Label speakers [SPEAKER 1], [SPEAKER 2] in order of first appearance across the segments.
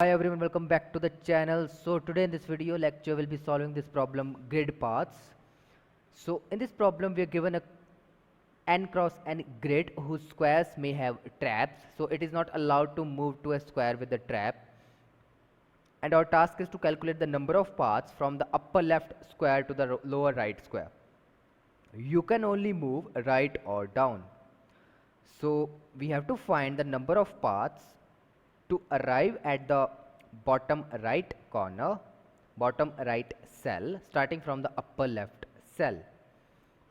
[SPEAKER 1] Hi everyone, welcome back to the channel. So today in this video lecture we'll be solving this problem grid paths. So in this problem we are given a n cross n grid whose squares may have traps. So it is not allowed to move to a square with a trap. And our task is to calculate the number of paths from the upper left square to the lower right square. You can only move right or down. So we have to find the number of paths to arrive at the bottom right corner, bottom right cell, starting from the upper left cell.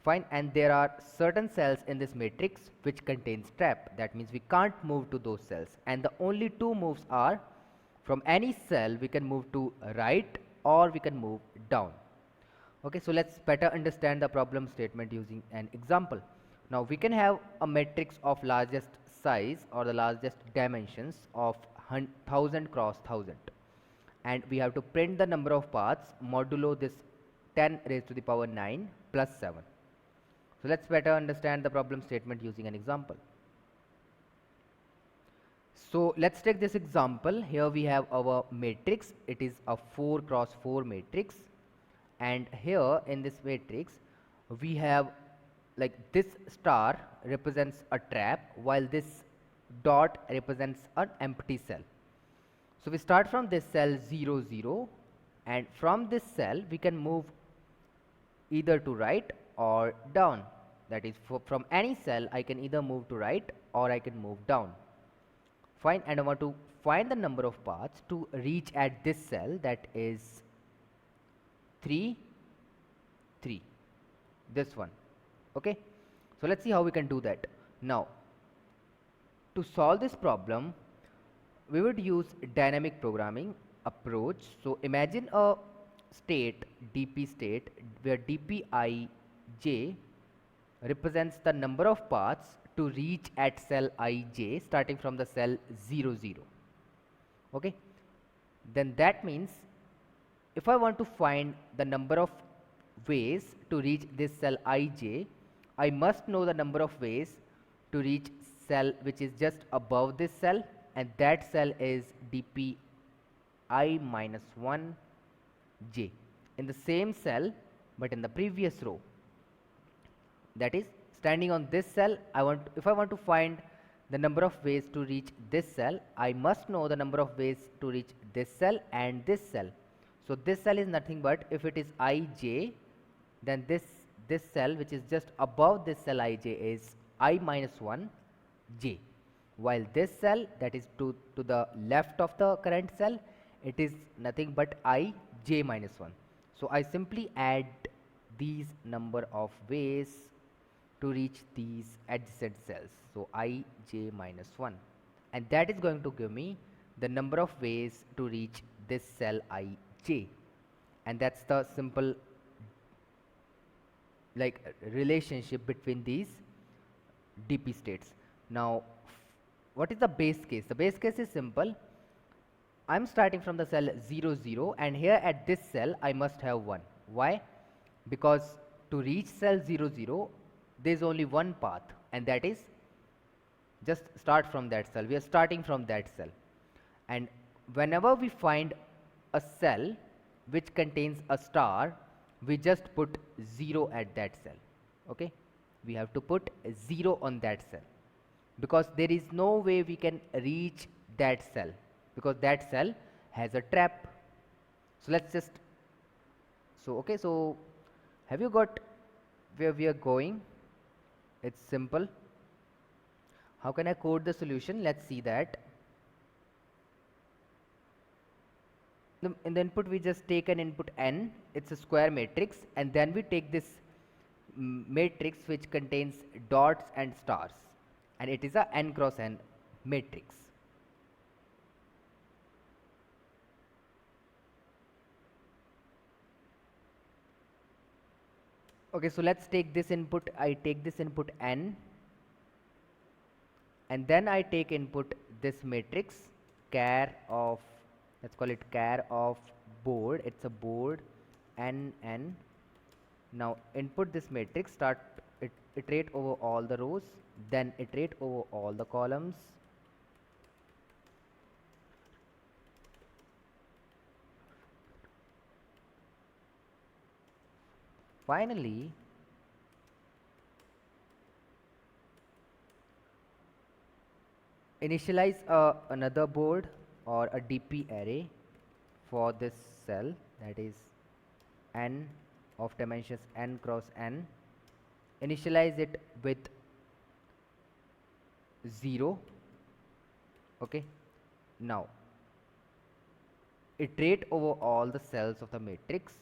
[SPEAKER 1] Fine, and there are certain cells in this matrix which contains trap. That means we can't move to those cells, and the only two moves are from any cell we can move to right or we can move down. Okay, so let's better understand the problem statement using an example. Now we can have a matrix of largest size or the largest dimensions of 1000 cross 1000, and we have to print the number of paths modulo this 10 raised to the power 9 plus 7. So let's better understand the problem statement using an example. So let's take this example. Here we have our matrix. It is a 4 cross 4 matrix, and here in this matrix we have, like, this star represents a trap while this dot represents an empty cell. So we start from this cell 0 0, and from this cell we can move either to right or down. That is, from any cell I can either move to right or I can move down. Fine, and I want to find the number of paths to reach at this cell, that is 3 3, this one. Okay, so let's see how we can do that. Now to solve this problem we would use dynamic programming approach. So imagine a state, dp state, where dpij represents the number of paths to reach at cell ij starting from the cell 0 0. Okay, then that means if I want to find the number of ways to reach this cell ij, I must know the number of ways to reach cell which is just above this cell, and that cell is dpi minus 1 j, in the same cell but in the previous row. That is, standing on this cell, if I want to find the number of ways to reach this cell, I must know the number of ways to reach this cell and this cell. So this cell is nothing but, if it is ij, then this cell which is just above this cell ij is I minus 1 j, while this cell that is to the left of the current cell, it is nothing but I j minus 1. So I simply add these number of ways to reach these adjacent cells, so I j minus 1, and that is going to give me the number of ways to reach this cell I j, and that's the simple, like, relationship between these dp states. Now what is the base case? The base case is simple. I'm starting from the cell 0 0, and here at this cell I must have 1. Why? Because to reach cell 0 0 there is only one path, and that is just start from that cell. We are starting from that cell, and whenever we find a cell which contains a star, we just put 0 at that cell. Okay, we have to put 0 on that cell, because there is no way we can reach that cell, because that cell has a trap. So let's just, okay, so have you got where we are going? It's simple. How can I code the solution? Let's see that. In the input we just take an input n, it's a square matrix, and then we take this matrix which contains dots and stars, and it is a n cross n matrix. Okay, so let's take this input. I take this input n, and then I take input this matrix char of, let's call it char of board. It's a board n n. Now input this matrix, start iterate over all the rows, then iterate over all the columns, finally, initialize another board or a DP array for this cell, that is n of dimensions n cross n. Initialize it with 0. Okay, now iterate over all the cells of the matrix.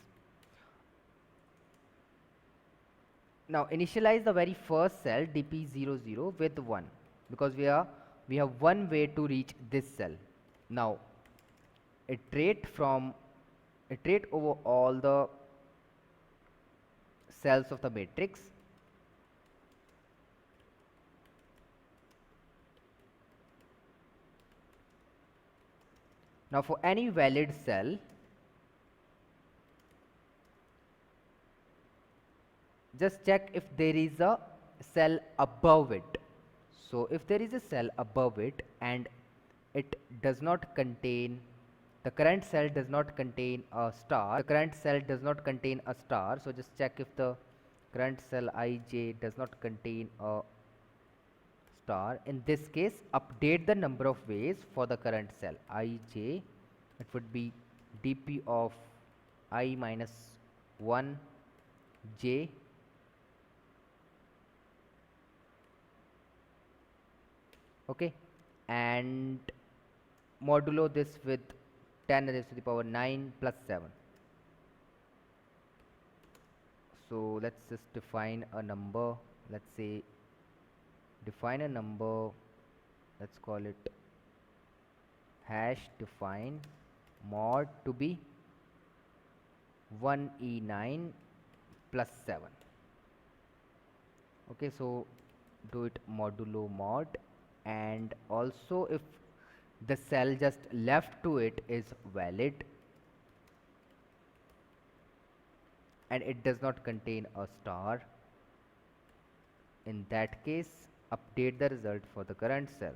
[SPEAKER 1] Now initialize the very first cell dp00 with 1, because we have one way to reach this cell. Now iterate over all the cells of the matrix. Now for any valid cell, just check if there is a cell above it. So if there is a cell above it and it does not contain, the current cell does not contain a star, so just check if the current cell ij does not contain a star. In this case, update the number of ways for the current cell ij. It would be dp of I minus 1 j okay, and modulo this with 10 raised to the power 9 plus 7. So let's just define a number. Let's say define a number, let's call it hash define mod to be 1e9 plus 7. Okay, so do it modulo mod, and also if the cell just left to it is valid and it does not contain a star, in that case update the result for the current cell.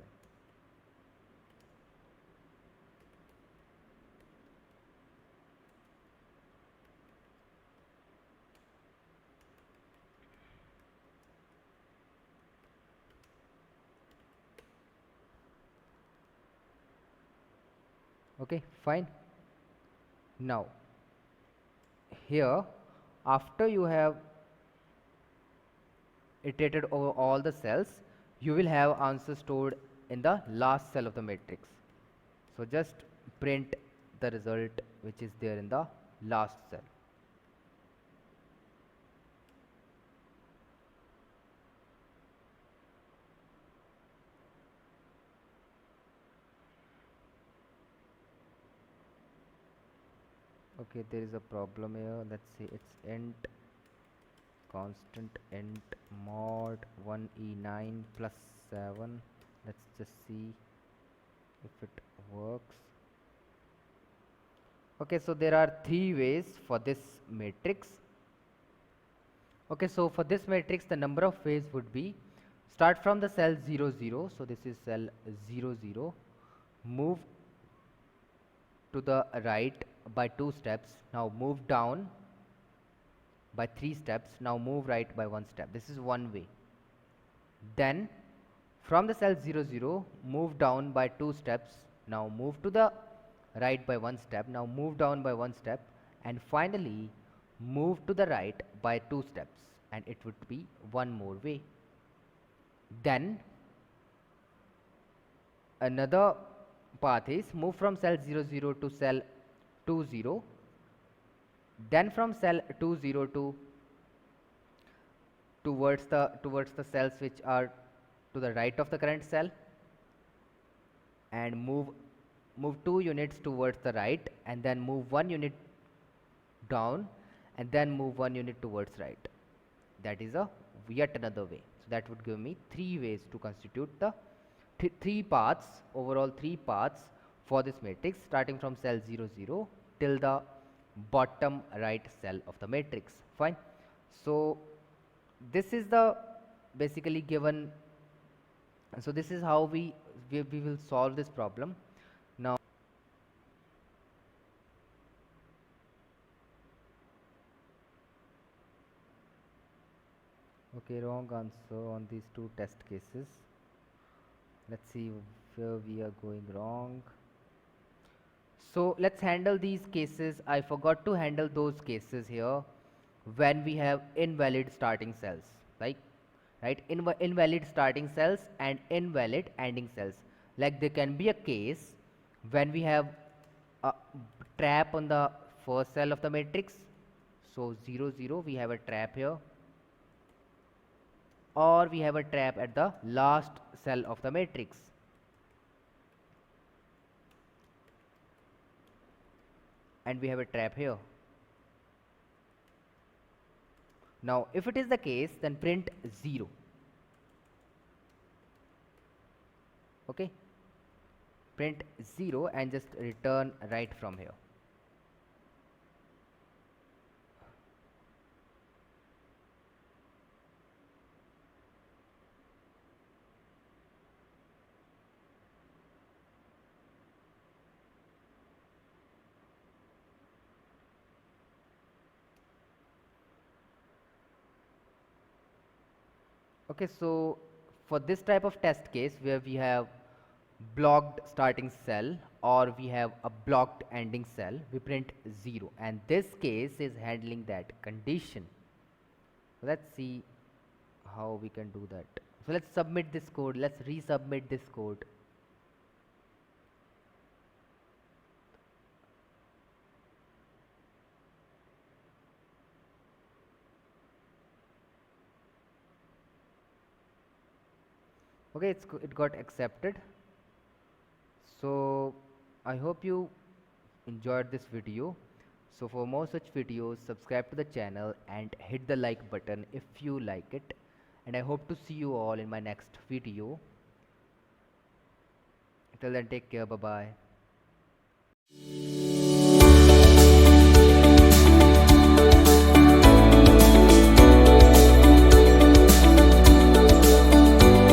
[SPEAKER 1] Okay, fine. Now here, after you have iterated over all the cells, you will have answer stored in the last cell of the matrix. So just print the result which is there in the last cell. Okay, there is a problem here. Let's see, it's int constant int mod 1e9 plus 7. Let's just see if it works. Okay, so there are 3 ways for this matrix. Okay, so for this matrix the number of ways would be: start from the cell 0 0, so this is cell 0 0, move to the right by 2 steps, now move down by 3 steps, now move right by 1 step. This is one way. Then from the cell 0 0, move down by 2 steps, now move to the right by 1 step, now move down by 1 step, and finally move to the right by 2 steps, and it would be one more way. Then another path is move from cell 0 0 to cell 2 0, then from cell 2 0 to towards the cells which are to the right of the current cell, and move 2 units towards the right, and then move 1 unit down, and then move 1 unit towards right. That is a yet another way. So that would give me 3 ways to constitute the 3 paths, overall 3 paths for this matrix, starting from cell 0 0 till the bottom right cell of the matrix. Fine. So this is the basically given. So this is how we will solve this problem. Now Okay, wrong answer on these two test cases. Let's see where we are going wrong. So let's handle these cases. I forgot to handle those cases here when we have invalid starting cells, like right, invalid starting cells and invalid ending cells. Like there can be a case when we have a trap on the first cell of the matrix, so 0 0, we have a trap here, or we have a trap at the last cell of the matrix, and we have a trap here. Now if it is the case, then print 0. Okay, print 0 and just return right from here. Okay, so for this type of test case where we have blocked starting cell or we have a blocked ending cell, we print 0, and this case is handling that condition. Let's see how we can do that. So let's submit this code, let's resubmit this code. Okay, it got accepted. So I hope you enjoyed this video. So for more such videos, subscribe to the channel and hit the like button if you like it. And I hope to see you all in my next video. Till then, take care. Bye bye.